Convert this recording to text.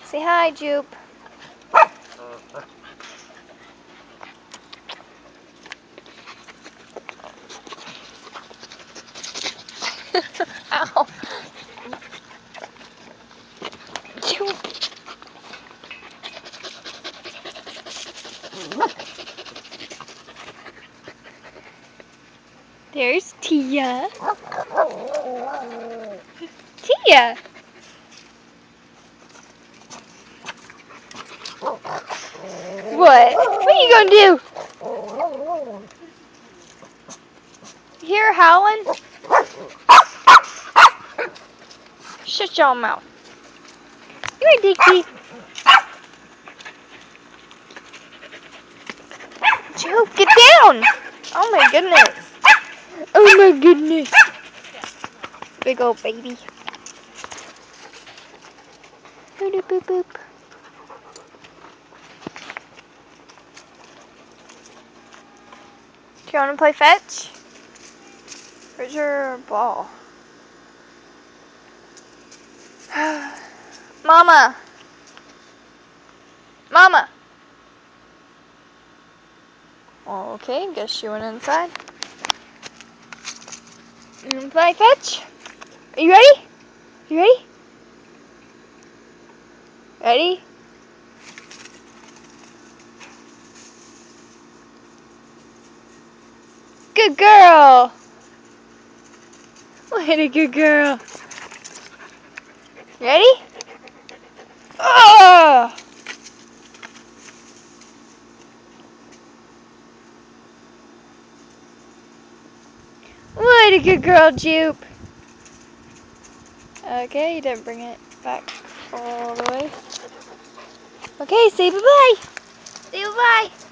Say hi, Jupe. Ow. Jupe. There's Tia. Tia. What? What are you gonna do? You hear her howling? Shut your mouth. Come here, Dickie. Joe, get down! Oh my goodness. Oh my goodness. Big old baby. Boop boop boop. Do you want to play fetch? Where's your ball? Mama. Mama. Okay, guess she went inside. You want to play fetch? Are you ready? You ready? Ready? Good girl. What a good girl. Ready? Oh! What a good girl, Jupe. Okay, you didn't bring it back all the way. Okay, say bye-bye. Say bye-bye.